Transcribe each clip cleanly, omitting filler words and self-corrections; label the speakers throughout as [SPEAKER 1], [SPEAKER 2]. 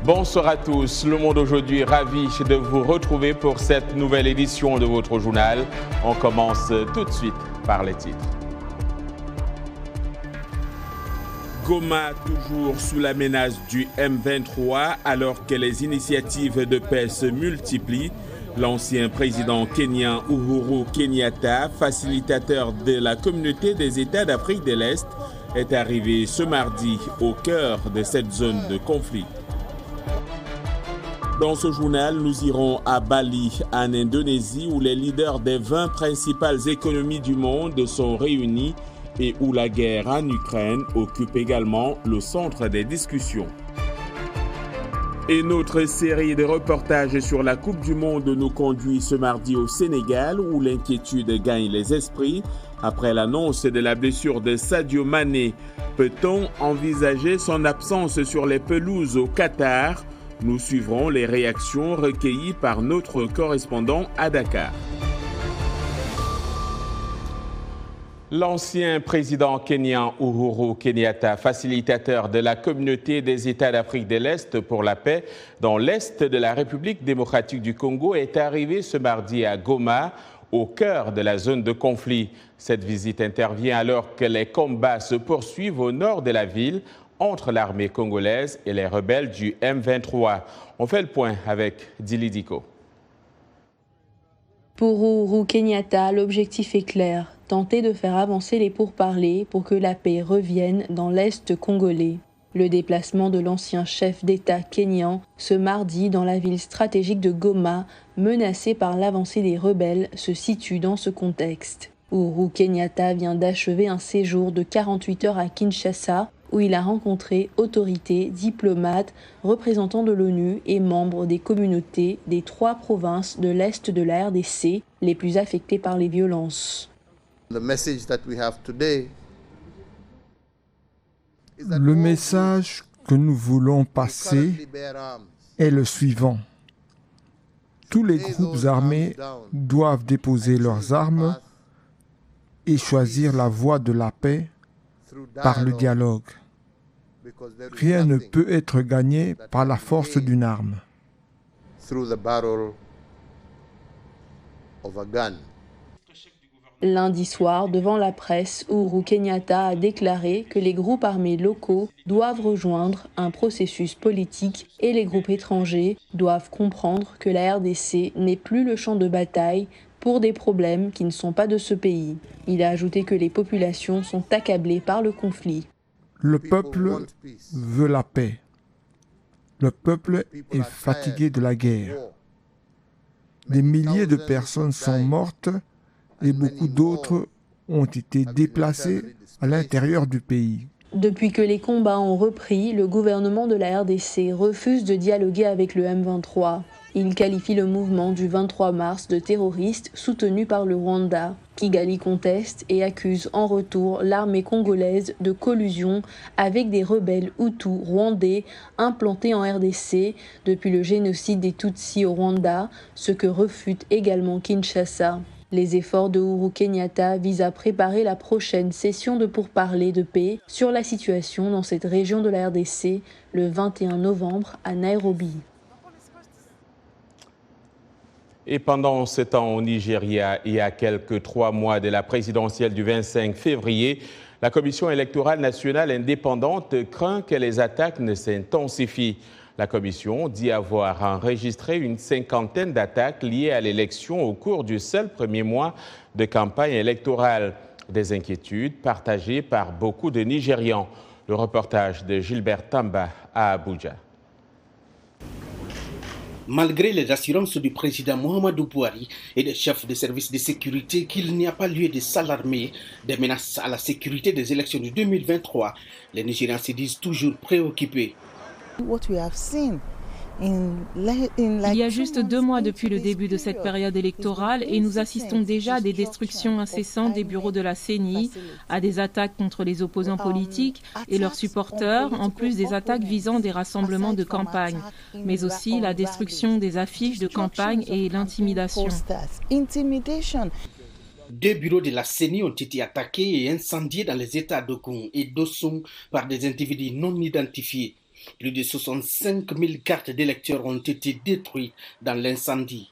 [SPEAKER 1] Bonsoir à tous. Le Monde aujourd'hui, ravi de vous retrouver pour cette nouvelle édition de votre journal. On commence tout de suite par les titres. Goma toujours sous la menace du M23 alors que les initiatives de paix se multiplient. L'ancien président kenyan Uhuru Kenyatta, facilitateur de la communauté des États d'Afrique de l'Est, est arrivé ce mardi au cœur de cette zone de conflit. Dans ce journal, nous irons à Bali, en Indonésie, où les leaders des 20 principales économies du monde sont réunis et où la guerre en Ukraine occupe également le centre des discussions. Et notre série de reportages sur la Coupe du Monde nous conduit ce mardi au Sénégal, où l'inquiétude gagne les esprits. Après l'annonce de la blessure de Sadio Mané, peut-on envisager son absence sur les pelouses au Qatar ? Nous suivrons les réactions recueillies par notre correspondant à Dakar. L'ancien président kenyan Uhuru Kenyatta, facilitateur de la communauté des États d'Afrique de l'Est pour la paix dans l'Est de la République démocratique du Congo, est arrivé ce mardi à Goma, au cœur de la zone de conflit. Cette visite intervient alors que les combats se poursuivent au nord de la ville, entre l'armée congolaise et les rebelles du M23. On fait le point avec Dili Diko.
[SPEAKER 2] Pour Uhuru Kenyatta, l'objectif est clair, tenter de faire avancer les pourparlers pour que la paix revienne dans l'Est congolais. Le déplacement de l'ancien chef d'État kényan ce mardi dans la ville stratégique de Goma, menacée par l'avancée des rebelles, se situe dans ce contexte. Uhuru Kenyatta vient d'achever un séjour de 48 heures à Kinshasa, où il a rencontré autorités, diplomates, représentants de l'ONU et membres des communautés des 3 provinces de l'Est de la RDC, les plus affectées par les violences.
[SPEAKER 3] Le message que nous voulons passer est le suivant. Tous les groupes armés doivent déposer leurs armes et choisir la voie de la paix par le dialogue. Rien ne peut être gagné par la force d'une arme.
[SPEAKER 2] Lundi soir, devant la presse, Uhuru Kenyatta a déclaré que les groupes armés locaux doivent rejoindre un processus politique et les groupes étrangers doivent comprendre que la RDC n'est plus le champ de bataille pour des problèmes qui ne sont pas de ce pays. Il a ajouté que les populations sont accablées par le conflit.
[SPEAKER 3] Le peuple veut la paix. Le peuple est fatigué de la guerre. Des milliers de personnes sont mortes et beaucoup d'autres ont été déplacées à l'intérieur du pays.
[SPEAKER 2] Depuis que les combats ont repris, le gouvernement de la RDC refuse de dialoguer avec le M23. Il qualifie le mouvement du 23 mars de terroriste soutenu par le Rwanda. Kigali conteste et accuse en retour l'armée congolaise de collusion avec des rebelles hutus rwandais implantés en RDC depuis le génocide des Tutsis au Rwanda, ce que refute également Kinshasa. Les efforts de Uhuru Kenyatta visent à préparer la prochaine session de pourparlers de paix sur la situation dans cette région de la RDC le 21 novembre à Nairobi.
[SPEAKER 1] Et pendant ce temps au Nigeria, il y a quelques 3 mois de la présidentielle du 25 février, la Commission électorale nationale indépendante craint que les attaques ne s'intensifient. La Commission dit avoir enregistré une 50aine d'attaques liées à l'élection au cours du seul premier mois de campagne électorale. Des inquiétudes partagées par beaucoup de Nigérians. Le reportage de Gilbert Tamba à Abuja.
[SPEAKER 4] Malgré les assurances du président Muhammadu Buhari et des chefs des services de sécurité qu'il n'y a pas lieu de s'alarmer des menaces à la sécurité des élections de 2023, les Nigériens se disent toujours préoccupés.
[SPEAKER 5] Il y a juste 2 mois depuis le début de cette période électorale et nous assistons déjà à des destructions incessantes des bureaux de la CENI, à des attaques contre les opposants politiques et leurs supporters, en plus des attaques visant des rassemblements de campagne, mais aussi la destruction des affiches de campagne et l'intimidation.
[SPEAKER 4] 2 bureaux de la CENI ont été attaqués et incendiés dans les États d'Ogun et d'Osun par des individus non identifiés. Plus de 65 000 cartes d'électeurs ont été détruites dans l'incendie.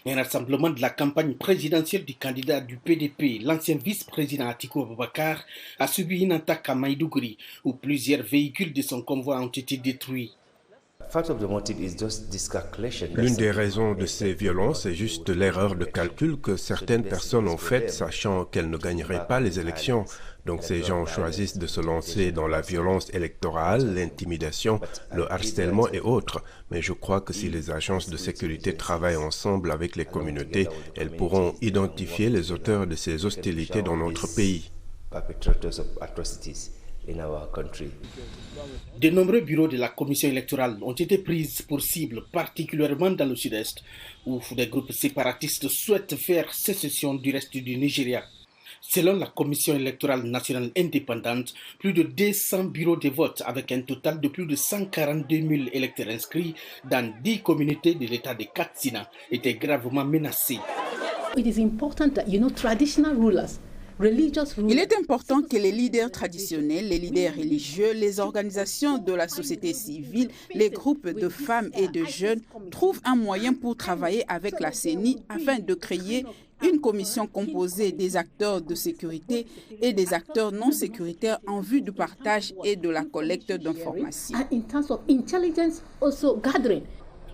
[SPEAKER 4] Un rassemblement de la campagne présidentielle du candidat du PDP, l'ancien vice-président Atiku Abubakar, a subi une attaque à Maïdougouri où plusieurs véhicules de son convoi ont été détruits.
[SPEAKER 6] L'une des raisons de ces violences est juste l'erreur de calcul que certaines personnes ont faite, sachant qu'elles ne gagneraient pas les élections. Donc ces gens choisissent de se lancer dans la violence électorale, l'intimidation, le harcèlement et autres. Mais je crois que si les agences de sécurité travaillent ensemble avec les communautés, elles pourront identifier les auteurs de ces hostilités dans notre pays.
[SPEAKER 4] De nombreux bureaux de la commission électorale ont été pris pour cible, particulièrement dans le sud-est, où des groupes séparatistes souhaitent faire sécession du reste du Nigeria. Selon la commission électorale nationale indépendante, plus de 200 bureaux de vote avec un total de plus de 142 000 électeurs inscrits dans 10 communautés de l'état de Katsina étaient gravement menacés.
[SPEAKER 7] Il est important que les leaders traditionnels, les leaders religieux, les organisations de la société civile, les groupes de femmes et de jeunes trouvent un moyen pour travailler avec la CENI afin de créer une commission composée des acteurs de sécurité et des acteurs non sécuritaires en vue du partage et de la collecte d'informations.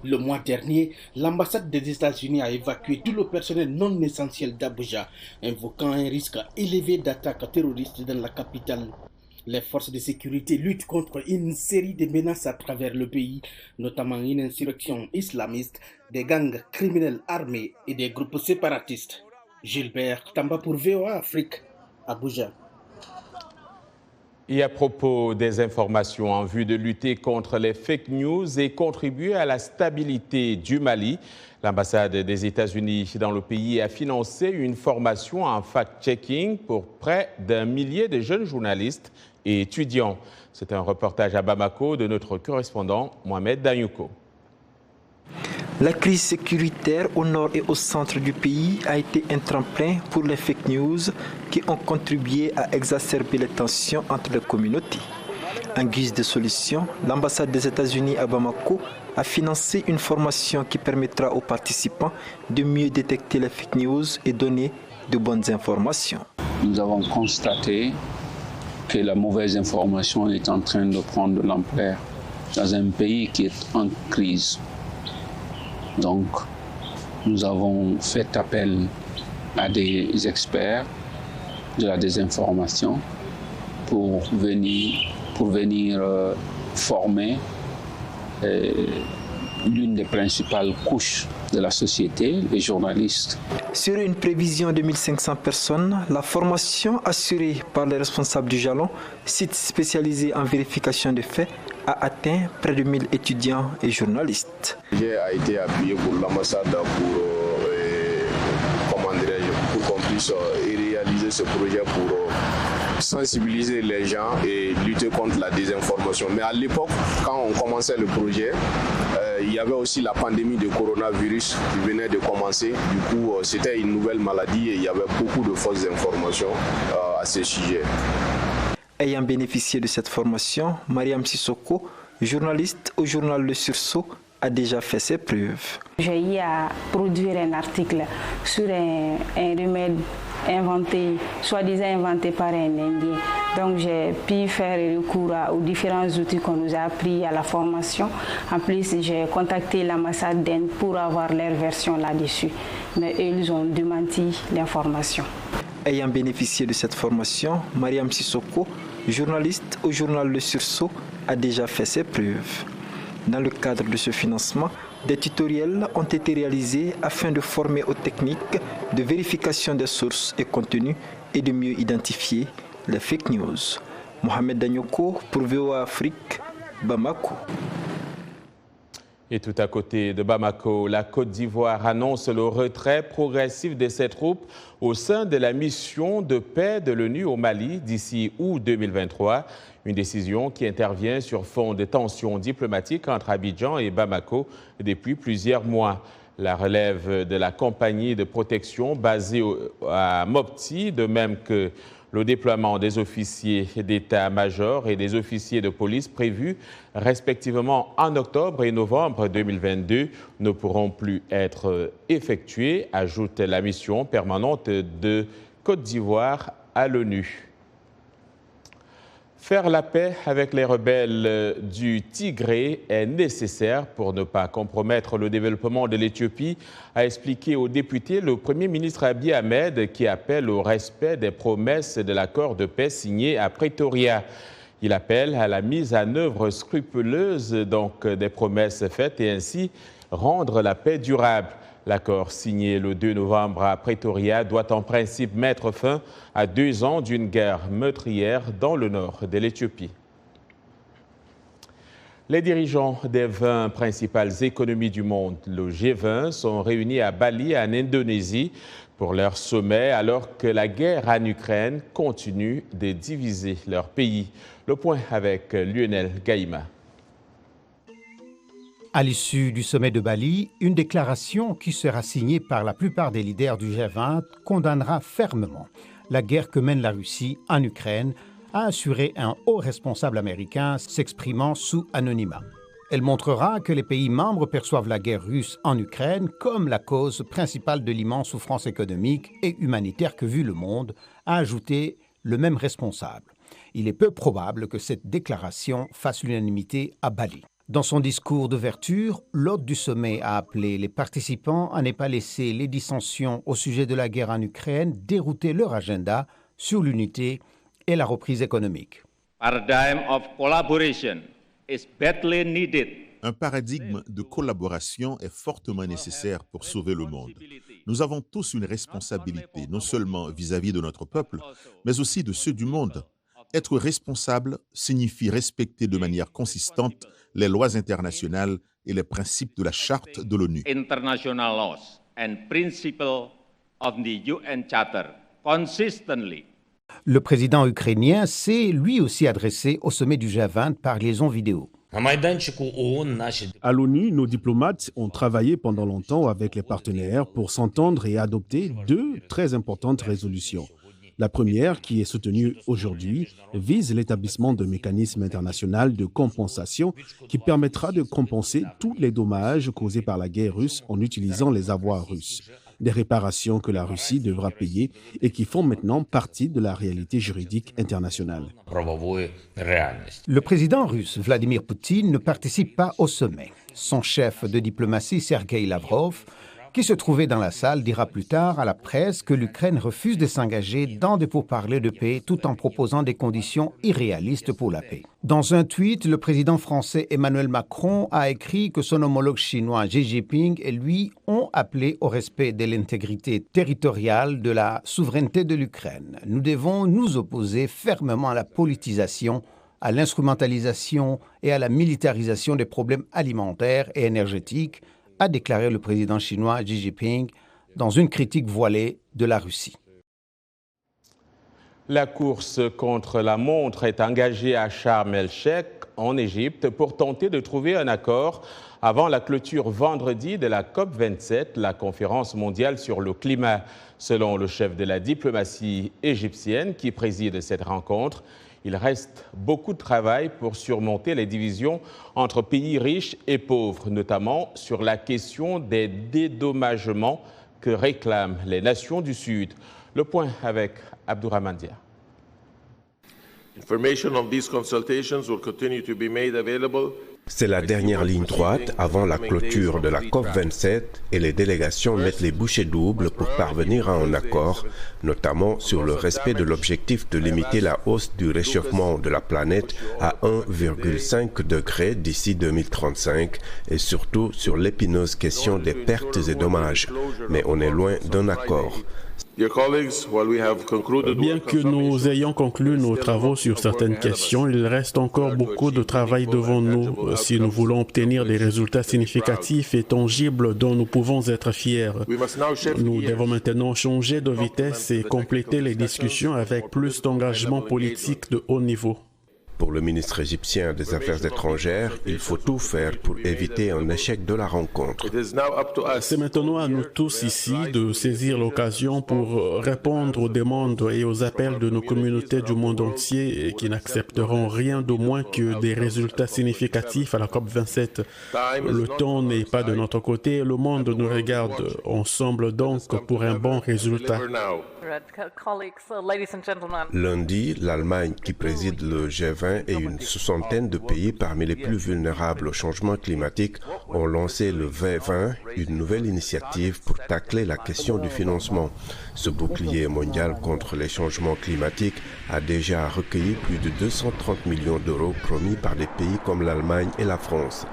[SPEAKER 4] Le mois dernier, l'ambassade des États-Unis a évacué tout le personnel non essentiel d'Abuja, invoquant un risque élevé d'attaques terroristes dans la capitale. Les forces de sécurité luttent contre une série de menaces à travers le pays, notamment une insurrection islamiste, des gangs criminels armés et des groupes séparatistes. Gilbert Tamba pour VOA Afrique, Abuja.
[SPEAKER 1] Et à propos des informations en vue de lutter contre les fake news et contribuer à la stabilité du Mali, l'ambassade des États-Unis dans le pays a financé une formation en fact-checking pour près d'1 millier de jeunes journalistes et étudiants. C'est un reportage à Bamako de notre correspondant Mohamed Danyouko.
[SPEAKER 8] La crise sécuritaire au nord et au centre du pays a été un tremplin pour les fake news qui ont contribué à exacerber les tensions entre les communautés. En guise de solution, l'ambassade des États-Unis à Bamako a financé une formation qui permettra aux participants de mieux détecter les fake news et donner de bonnes informations.
[SPEAKER 9] Nous avons constaté que la mauvaise information est en train de prendre de l'ampleur dans un pays qui est en crise. Donc, nous avons fait appel à des experts de la désinformation pour venir former l'une des principales couches de la société, les journalistes.
[SPEAKER 8] Sur une prévision de 1500 personnes, la formation assurée par les responsables du Jalon, site spécialisé en vérification de faits, a atteint près de 1000 étudiants et journalistes.
[SPEAKER 10] J'ai été appuyé pour l'ambassade pour qu'on puisse réaliser ce projet pour sensibiliser les gens et lutter contre la désinformation. Mais à l'époque, quand on commençait le projet, il y avait aussi la pandémie de coronavirus qui venait de commencer. Du coup, c'était une nouvelle maladie et il y avait beaucoup de fausses informations à ce sujet.
[SPEAKER 8] Ayant bénéficié de cette formation, Mariam Sissoko, journaliste au journal Le Sursaut, a déjà fait ses preuves.
[SPEAKER 11] J'ai eu à produire un article sur un remède inventé, soi-disant inventé par un Indien. Donc j'ai pu faire recours aux différents outils qu'on nous a appris à la formation. En plus, j'ai contacté l'ambassade d'Inde pour avoir leur version là-dessus. Mais ils ont démenti l'information.
[SPEAKER 8] Ayant bénéficié de cette formation, Mariam Sissoko, journaliste au journal Le Sursaut, a déjà fait ses preuves. Dans le cadre de ce financement, des tutoriels ont été réalisés afin de former aux techniques de vérification des sources et contenus et de mieux identifier les fake news. Mohamed Danyoko pour VOA Afrique, Bamako.
[SPEAKER 1] Et tout à côté de Bamako, la Côte d'Ivoire annonce le retrait progressif de ses troupes au sein de la mission de paix de l'ONU au Mali d'ici août 2023. Une décision qui intervient sur fond de tensions diplomatiques entre Abidjan et Bamako depuis plusieurs mois. la relève de la compagnie de protection basée à Mopti, de même que le déploiement des officiers d'état-major et des officiers de police prévus respectivement en octobre et novembre 2022 ne pourront plus être effectués, ajoute la mission permanente de Côte d'Ivoire à l'ONU. Faire la paix avec les rebelles du Tigré est nécessaire pour ne pas compromettre le développement de l'Éthiopie, a expliqué aux députés le Premier ministre Abiy Ahmed qui appelle au respect des promesses de l'accord de paix signé à Pretoria. Il appelle à la mise en œuvre scrupuleuse des promesses faites et ainsi rendre la paix durable. L'accord signé le 2 novembre à Pretoria doit en principe mettre fin à 2 ans d'une guerre meurtrière dans le nord de l'Éthiopie. Les dirigeants des 20 principales économies du monde, le G20, sont réunis à Bali, en Indonésie, pour leur sommet, alors que la guerre en Ukraine continue de diviser leur pays. Le point avec Lionel Gaïma.
[SPEAKER 12] À l'issue du sommet de Bali, une déclaration qui sera signée par la plupart des leaders du G20 condamnera fermement la guerre que mène la Russie en Ukraine, a assuré un haut responsable américain s'exprimant sous anonymat. Elle montrera que les pays membres perçoivent la guerre russe en Ukraine comme la cause principale de l'immense souffrance économique et humanitaire que vit le monde, a ajouté le même responsable. Il est peu probable que cette déclaration fasse l'unanimité à Bali. Dans son discours d'ouverture, l'hôte du sommet a appelé les participants à ne pas laisser les dissensions au sujet de la guerre en Ukraine dérouter leur agenda sur l'unité et la reprise économique.
[SPEAKER 13] Un paradigme de collaboration est fortement nécessaire pour sauver le monde. Nous avons tous une responsabilité, non seulement vis-à-vis de notre peuple, mais aussi de ceux du monde. Être responsable signifie respecter de manière consistante les lois internationales et les principes de la Charte de l'ONU.
[SPEAKER 12] Le président ukrainien s'est lui aussi adressé au sommet du G20 par liaison vidéo.
[SPEAKER 14] À l'ONU, nos diplomates ont travaillé pendant longtemps avec les partenaires pour s'entendre et adopter 2 très importantes résolutions. La première, qui est soutenue aujourd'hui, vise l'établissement d'un mécanisme international de compensation qui permettra de compenser tous les dommages causés par la guerre russe en utilisant les avoirs russes. Des réparations que la Russie devra payer et qui font maintenant partie de la réalité juridique internationale.
[SPEAKER 12] Le président russe Vladimir Poutine ne participe pas au sommet. Son chef de diplomatie, Sergueï Lavrov, qui se trouvait dans la salle, dira plus tard à la presse que l'Ukraine refuse de s'engager dans des pourparlers de paix tout en proposant des conditions irréalistes pour la paix. Dans un tweet, le président français Emmanuel Macron a écrit que son homologue chinois Xi Jinping et lui ont appelé au respect de l'intégrité territoriale de la souveraineté de l'Ukraine. Nous devons nous opposer fermement à la politisation, à l'instrumentalisation et à la militarisation des problèmes alimentaires et énergétiques, a déclaré le président chinois Xi Jinping dans une critique voilée de la Russie.
[SPEAKER 1] La course contre la montre est engagée à Sharm el-Sheikh, en Égypte, pour tenter de trouver un accord avant la clôture vendredi de la COP27, la conférence mondiale sur le climat. Selon le chef de la diplomatie égyptienne qui préside cette rencontre, il reste beaucoup de travail pour surmonter les divisions entre pays riches et pauvres, notamment sur la question des dédommagements que réclament les nations du Sud. Le point avec Abdourahmane Dia.
[SPEAKER 6] C'est la dernière ligne droite avant la clôture de la COP27 et les délégations mettent les bouchées doubles pour parvenir à un accord, notamment sur le respect de l'objectif de limiter la hausse du réchauffement de la planète à 1,5 degré d'ici 2035 et surtout sur l'épineuse question des pertes et dommages. Mais on est loin d'un accord.
[SPEAKER 15] Bien que nous ayons conclu nos travaux sur certaines questions, il reste encore beaucoup de travail devant nous si nous voulons obtenir des résultats significatifs et tangibles dont nous pouvons être fiers. Nous devons maintenant changer de vitesse et compléter les discussions avec plus d'engagement politique de haut niveau.
[SPEAKER 6] Pour le ministre égyptien des Affaires étrangères, il faut tout faire pour éviter un échec de la rencontre.
[SPEAKER 15] C'est maintenant à nous tous ici de saisir l'occasion pour répondre aux demandes et aux appels de nos communautés du monde entier qui n'accepteront rien de moins que des résultats significatifs à la COP27. Le temps n'est pas de notre côté, le monde nous regarde. Ensemble donc pour un bon résultat.
[SPEAKER 6] Lundi, l'Allemagne, qui préside le G20 et une soixantaine de pays parmi les plus vulnérables au changement climatique ont lancé le V20, une nouvelle initiative pour tacler la question du financement. Ce bouclier mondial contre les changements climatiques a déjà recueilli plus de 230 millions d'euros promis par des pays comme l'Allemagne et la France.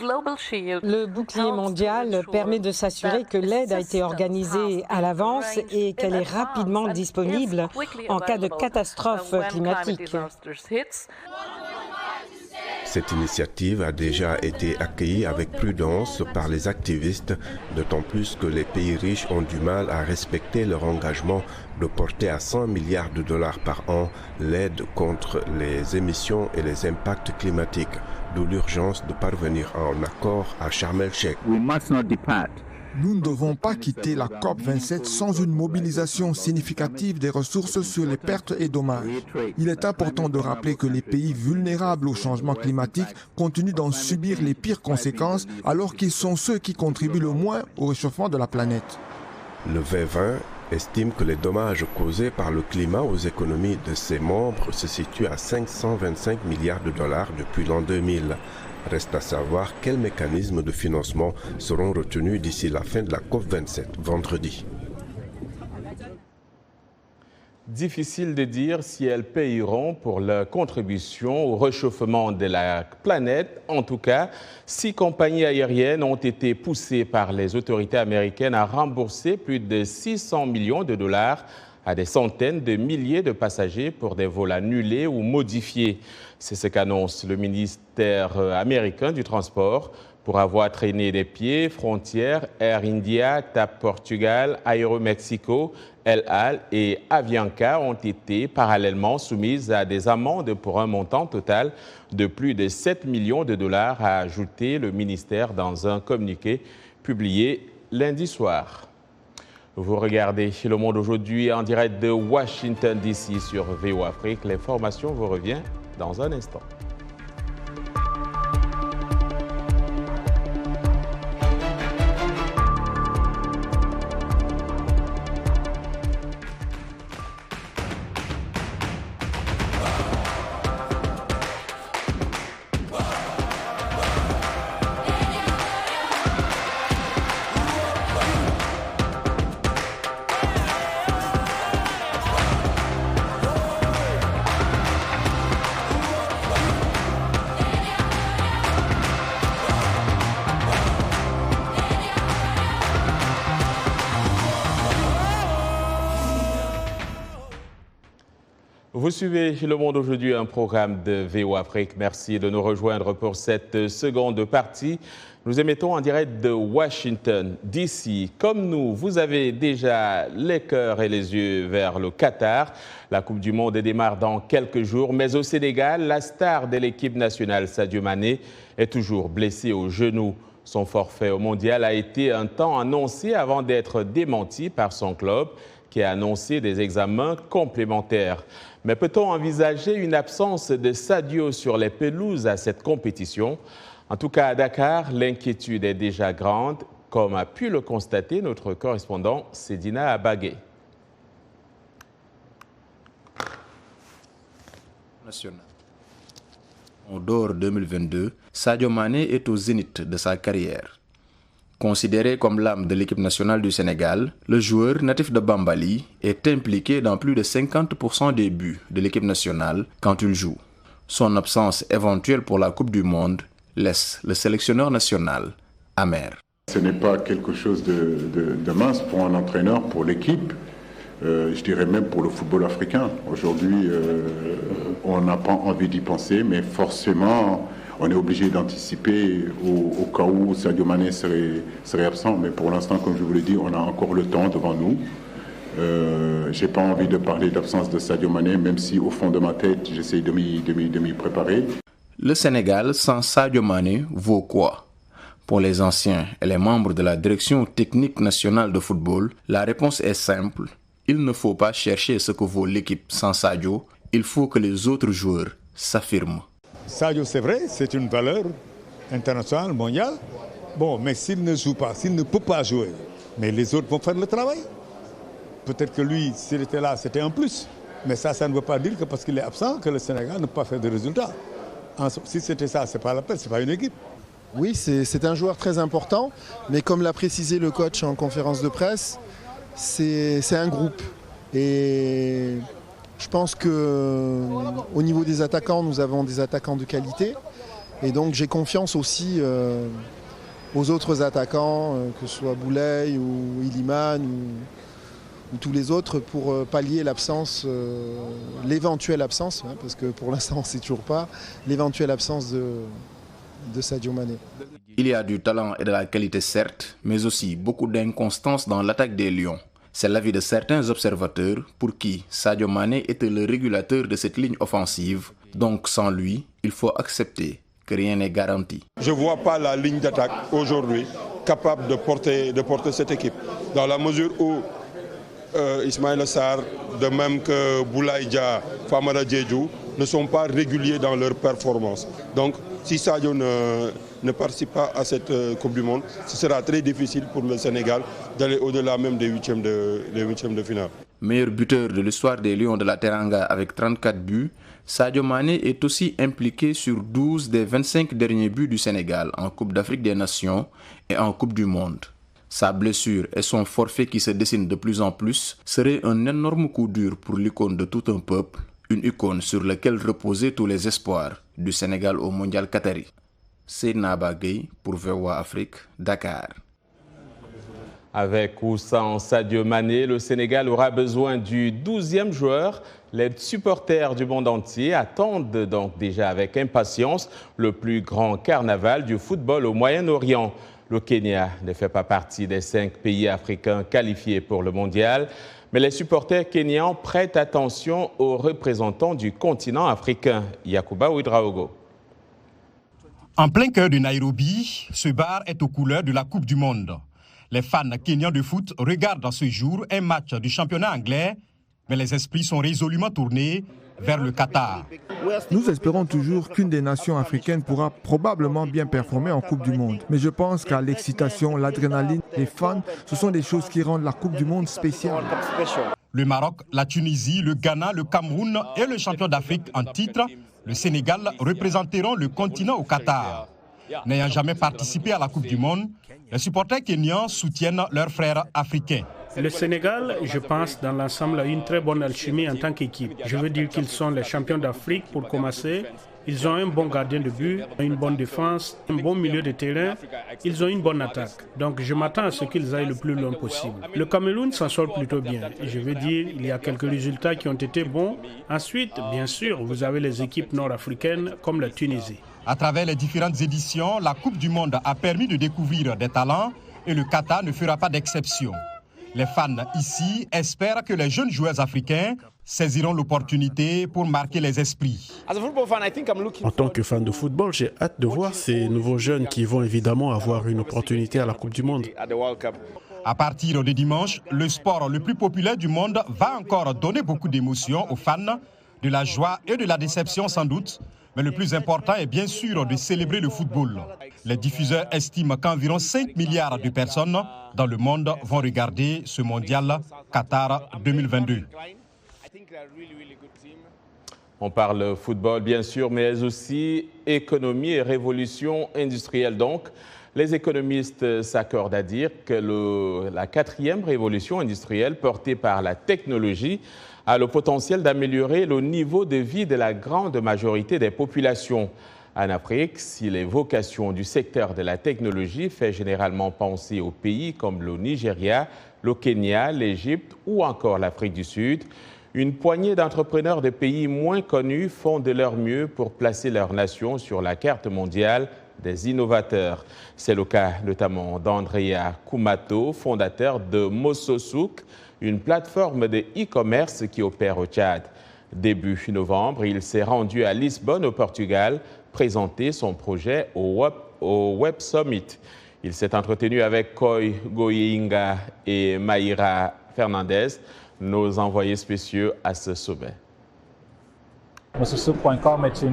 [SPEAKER 16] Le bouclier mondial permet de s'assurer que l'aide a été organisée à l'avance et qu'elle est rapidement disponible en cas de catastrophe climatique.
[SPEAKER 6] Cette initiative a déjà été accueillie avec prudence par les activistes, d'autant plus que les pays riches ont du mal à respecter leur engagement de porter à 100 milliards de dollars par an l'aide contre les émissions et les impacts climatiques, d'où l'urgence de parvenir à un accord à Sharm el-Sheikh.
[SPEAKER 3] Nous ne devons pas quitter la COP27 sans une mobilisation significative des ressources sur les pertes et dommages. Il est important de rappeler que les pays vulnérables au changement climatique continuent d'en subir les pires conséquences alors qu'ils sont ceux qui contribuent le moins au réchauffement de la planète.
[SPEAKER 6] Le V20 estime que les dommages causés par le climat aux économies de ses membres se situent à 525 milliards de dollars depuis l'an 2000. Reste à savoir quels mécanismes de financement seront retenus d'ici la fin de la COP27, vendredi.
[SPEAKER 1] Difficile de dire si elles payeront pour leur contribution au réchauffement de la planète. En tout cas, 6 compagnies aériennes ont été poussées par les autorités américaines à rembourser plus de 600 millions de dollars à des centaines de milliers de passagers pour des vols annulés ou modifiés. C'est ce qu'annonce le ministère américain du Transport pour avoir traîné des pieds. Frontier, Air India, TAP Portugal, Aeromexico, El Al et Avianca ont été parallèlement soumises à des amendes pour un montant total de plus de 7 millions de dollars, a ajouté le ministère dans un communiqué publié lundi soir. Vous regardez Le Monde aujourd'hui en direct de Washington DC sur VOA Afrique. L'information vous revient dans un instant. Vous suivez Le Monde aujourd'hui, un programme de VOA Afrique. Merci de nous rejoindre pour cette seconde partie. Nous émettons en direct de Washington, D.C. Comme nous, vous avez déjà les cœurs et les yeux vers le Qatar. La Coupe du Monde démarre dans quelques jours. Mais au Sénégal, la star de l'équipe nationale, Sadio Mané, est toujours blessé au genou. Son forfait au mondial a été un temps annoncé avant d'être démenti par son club, qui a annoncé des examens complémentaires. Mais peut-on envisager une absence de Sadio sur les pelouses à cette compétition? En tout cas, à Dakar, l'inquiétude est déjà grande, comme a pu le constater notre correspondant Sedina Abagué.
[SPEAKER 17] En dehors 2022, Sadio Mané est au zénith de sa carrière. Considéré comme l'âme de l'équipe nationale du Sénégal, le joueur natif de Bambali est impliqué dans plus de 50% des buts de l'équipe nationale quand il joue. Son absence éventuelle pour la Coupe du Monde laisse le sélectionneur national amer.
[SPEAKER 18] Ce n'est pas quelque chose de mince pour un entraîneur, pour l'équipe, je dirais même pour le football africain. Aujourd'hui, on n'a pas envie d'y penser, mais forcément, on est obligé d'anticiper au cas où Sadio Mané serait absent. Mais pour l'instant, comme je vous l'ai dit, on a encore le temps devant nous. J'ai pas envie de parler d'absence de Sadio Mané, même si au fond de ma tête, j'essaye de m'y préparer.
[SPEAKER 17] Le Sénégal sans Sadio Mané vaut quoi? Pour les anciens et les membres de la direction technique nationale de football, la réponse est simple. Il ne faut pas chercher ce que vaut l'équipe sans Sadio, il faut que les autres joueurs s'affirment.
[SPEAKER 19] Sadio, c'est vrai, c'est une valeur internationale, mondiale. Bon, mais s'il ne joue pas, s'il ne peut pas jouer, mais les autres vont faire le travail. Peut-être que lui, s'il était là, c'était un plus. Mais ça ne veut pas dire que parce qu'il est absent, que le Sénégal ne peut pas faire de résultats. Si c'était ça, c'est pas la peine, c'est pas une équipe.
[SPEAKER 20] Oui, c'est un joueur très important, mais comme l'a précisé le coach en conférence de presse, c'est un groupe. Et je pense qu'au niveau des attaquants, nous avons des attaquants de qualité. Et donc j'ai confiance aussi aux autres attaquants, que ce soit Boulay ou Iliman ou tous les autres, pour pallier l'absence, l'éventuelle absence, hein, parce que pour l'instant on ne sait toujours pas, l'éventuelle absence de Sadio Mané.
[SPEAKER 17] Il y a du talent et de la qualité certes, mais aussi beaucoup d'inconstance dans l'attaque des Lions. C'est l'avis de certains observateurs pour qui Sadio Mané était le régulateur de cette ligne offensive. Donc sans lui, il faut accepter que rien n'est garanti.
[SPEAKER 21] Je ne vois pas la ligne d'attaque aujourd'hui capable de porter cette équipe. Dans la mesure où Ismaïla Sarr, de même que Boulaye Dia, Famara Diédhiou, ne sont pas réguliers dans leur performance. Donc si Sadio ne participe pas à cette Coupe du Monde, ce sera très difficile pour le Sénégal d'aller au-delà même des huitièmes de finale.
[SPEAKER 17] Meilleur buteur de l'histoire des Lions de la Teranga avec 34 buts, Sadio Mané est aussi impliqué sur 12 des 25 derniers buts du Sénégal en Coupe d'Afrique des Nations et en Coupe du Monde. Sa blessure et son forfait qui se dessine de plus en plus seraient un énorme coup dur pour l'icône de tout un peuple, une icône sur laquelle reposaient tous les espoirs du Sénégal au Mondial Qatari. Seydina Gueye pour VOA Afrique, Dakar.
[SPEAKER 1] Avec ou sans Sadio Mané, le Sénégal aura besoin du 12e joueur. Les supporters du monde entier attendent donc déjà avec impatience le plus grand carnaval du football au Moyen-Orient. Le Kenya ne fait pas partie des 5 pays africains qualifiés pour le mondial, mais les supporters kenyans prêtent attention aux représentants du continent africain. Yacouba Ouedraogo.
[SPEAKER 22] En plein cœur de Nairobi, ce bar est aux couleurs de la Coupe du Monde. Les fans kenyans de foot regardent ce jour un match du championnat anglais, mais les esprits sont résolument tournés vers le Qatar.
[SPEAKER 3] Nous espérons toujours qu'une des nations africaines pourra probablement bien performer en Coupe du Monde. Mais je pense qu'à l'excitation, l'adrénaline, les fans, ce sont des choses qui rendent la Coupe du Monde spéciale.
[SPEAKER 22] Le Maroc, la Tunisie, le Ghana, le Cameroun et le champion d'Afrique en titre, le Sénégal, représenteront le continent au Qatar. N'ayant jamais participé à la Coupe du Monde, les supporters kenyans soutiennent leurs frères africains.
[SPEAKER 23] Le Sénégal, je pense, dans l'ensemble, a une très bonne alchimie en tant qu'équipe. Je veux dire qu'ils sont les champions d'Afrique pour commencer. Ils ont un bon gardien de but, une bonne défense, un bon milieu de terrain. Ils ont une bonne attaque. Donc je m'attends à ce qu'ils aillent le plus loin possible. Le Cameroun s'en sort plutôt bien. Je veux dire, il y a quelques résultats qui ont été bons. Ensuite, bien sûr, vous avez les équipes nord-africaines comme la Tunisie.
[SPEAKER 22] À travers les différentes éditions, la Coupe du Monde a permis de découvrir des talents et le Qatar ne fera pas d'exception. Les fans ici espèrent que les jeunes joueurs africains saisiront l'opportunité pour marquer les esprits.
[SPEAKER 15] En tant que fan de football, j'ai hâte de voir ces nouveaux jeunes qui vont évidemment avoir une opportunité à la Coupe du Monde.
[SPEAKER 22] À partir de dimanche, le sport le plus populaire du monde va encore donner beaucoup d'émotions aux fans, de la joie et de la déception sans doute. Mais le plus important est bien sûr de célébrer le football. Les diffuseurs estiment qu'environ 5 milliards de personnes dans le monde vont regarder ce mondial Qatar 2022.
[SPEAKER 1] On parle football bien sûr, mais aussi économie et révolution industrielle. Donc, les économistes s'accordent à dire que la 4e révolution industrielle portée par la technologie a le potentiel d'améliorer le niveau de vie de la grande majorité des populations. En Afrique, si les vocations du secteur de la technologie fait généralement penser aux pays comme le Nigeria, le Kenya, l'Égypte ou encore l'Afrique du Sud, une poignée d'entrepreneurs de pays moins connus font de leur mieux pour placer leur nation sur la carte mondiale des innovateurs. C'est le cas notamment d'Andrea Koumato, fondateur de Mososouk, une plateforme de e-commerce qui opère au Tchad. Début novembre, il s'est rendu à Lisbonne, au Portugal, présenter son projet au Web Summit. Il s'est entretenu avec Koi Goyinga et Maïra Fernandez, nos envoyés spéciaux à ce sommet.
[SPEAKER 2] Mososouk.com est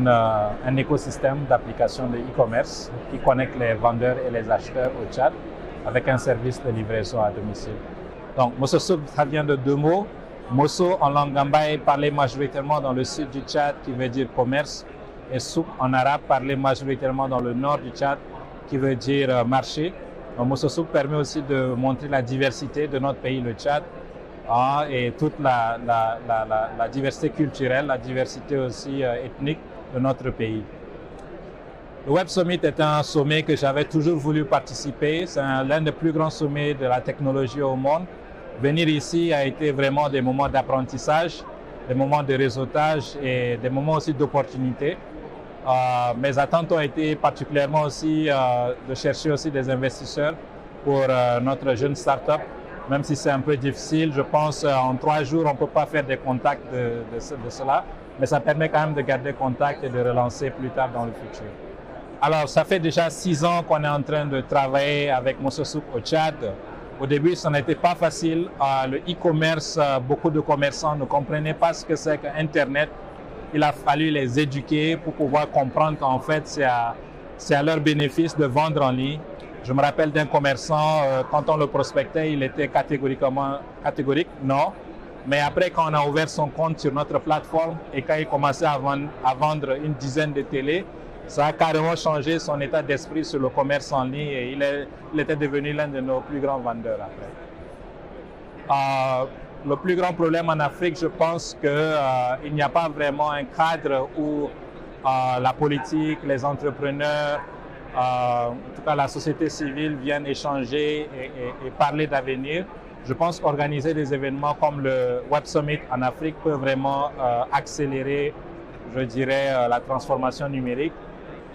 [SPEAKER 2] un écosystème d'applications de e-commerce qui connecte les vendeurs et les acheteurs au Tchad avec un service de livraison à domicile. Donc Mososouk, ça vient de deux mots. Mosso en langue gambaye parlé majoritairement dans le sud du Tchad qui veut dire commerce et souk en arabe parlé majoritairement dans le nord du Tchad qui veut dire marché. Donc Mososouk permet aussi de montrer la diversité de notre pays, le Tchad, et toute la diversité culturelle, la diversité aussi ethnique de notre pays. Le Web Summit est un sommet que j'avais toujours voulu participer. C'est l'un des plus grands sommets de la technologie au monde. Venir ici a été vraiment des moments d'apprentissage, des moments de réseautage et des moments aussi d'opportunité. Mes attentes ont été particulièrement aussi de chercher aussi des investisseurs pour notre jeune start-up. Même si c'est un peu difficile, je pense en 3 jours, on ne peut pas faire des contacts de cela, mais ça permet quand même de garder contact et de relancer plus tard dans le futur. Alors, ça fait déjà 6 ans qu'on est en train de travailler avec Mososouk au Tchad. Au début, ça n'était pas facile. Le e-commerce, beaucoup de commerçants ne comprenaient pas ce que c'est qu'Internet. Il a fallu les éduquer pour pouvoir comprendre qu'en fait, c'est à leur bénéfice de vendre en ligne. Je me rappelle d'un commerçant, quand on le prospectait, il était catégorique, non. Mais après, quand on a ouvert son compte sur notre plateforme et quand il commençait à vendre une dizaine de télés, ça a carrément changé son état d'esprit sur le commerce en ligne et il était devenu l'un de nos plus grands vendeurs après. Le plus grand problème en Afrique, je pense qu'il n'y a pas vraiment un cadre où la politique, les entrepreneurs, en tout cas la société civile viennent échanger et parler d'avenir. Je pense qu'organiser des événements comme le Web Summit en Afrique peut vraiment accélérer, je dirais, la transformation numérique,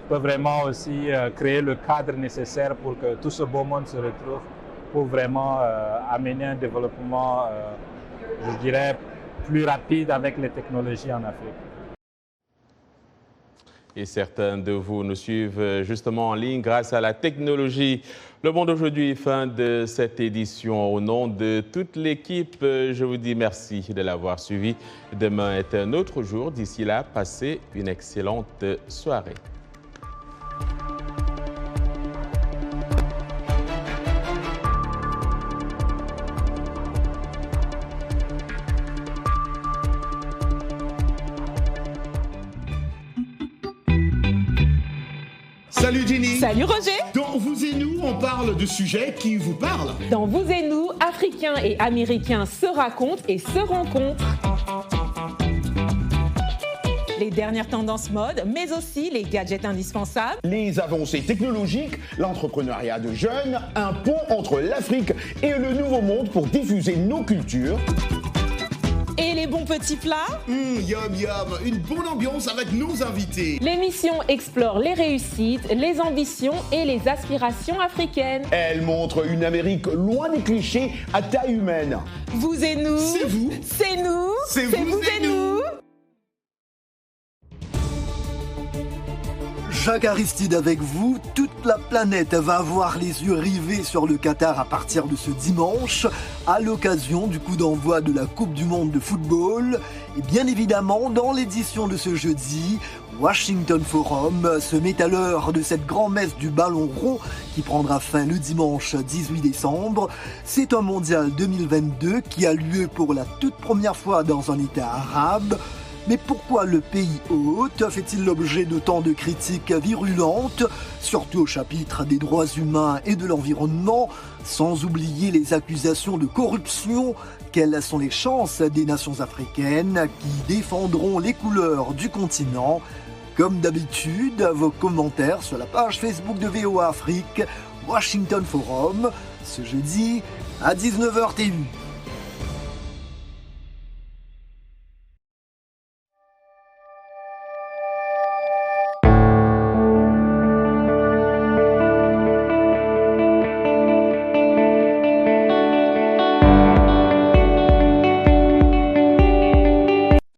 [SPEAKER 2] peut vraiment aussi créer le cadre nécessaire pour que tout ce beau monde se retrouve pour vraiment amener un développement, je dirais, plus rapide avec les technologies en Afrique.
[SPEAKER 1] Et certains de vous nous suivent justement en ligne grâce à la technologie. Le Monde aujourd'hui, fin de cette édition. Au nom de toute l'équipe, je vous dis merci de l'avoir suivi. Demain est un autre jour. D'ici là, passez une excellente soirée.
[SPEAKER 5] Salut Jenny.
[SPEAKER 7] Salut Roger.
[SPEAKER 5] Dans Vous et Nous, on parle de sujets qui vous parlent.
[SPEAKER 7] Dans Vous et Nous, Africains et Américains se racontent et se rencontrent. Les dernières tendances mode, mais aussi les gadgets indispensables.
[SPEAKER 5] Les avancées technologiques, l'entrepreneuriat de jeunes, un pont entre l'Afrique et le Nouveau Monde pour diffuser nos cultures.
[SPEAKER 7] Et les bons petits plats.
[SPEAKER 5] Yum yum, une bonne ambiance avec nos invités.
[SPEAKER 7] L'émission explore les réussites, les ambitions et les aspirations africaines.
[SPEAKER 5] Elle montre une Amérique loin des clichés à taille humaine.
[SPEAKER 7] Vous et nous.
[SPEAKER 5] C'est vous.
[SPEAKER 7] C'est nous.
[SPEAKER 5] C'est vous et nous.
[SPEAKER 24] Jacques Aristide avec vous, toute la planète va avoir les yeux rivés sur le Qatar à partir de ce dimanche, à l'occasion du coup d'envoi de la Coupe du Monde de football. Et bien évidemment, dans l'édition de ce jeudi, Washington Forum se met à l'heure de cette grand-messe du ballon rond qui prendra fin le dimanche 18 décembre. C'est un mondial 2022 qui a lieu pour la toute première fois dans un État arabe. Mais pourquoi le pays hôte fait-il l'objet de tant de critiques virulentes, surtout au chapitre des droits humains et de l'environnement, sans oublier les accusations de corruption? Quelles sont les chances des nations africaines qui défendront les couleurs du continent? Comme d'habitude, vos commentaires sur la page Facebook de VOA Afrique, Washington Forum, ce jeudi à 19h TU.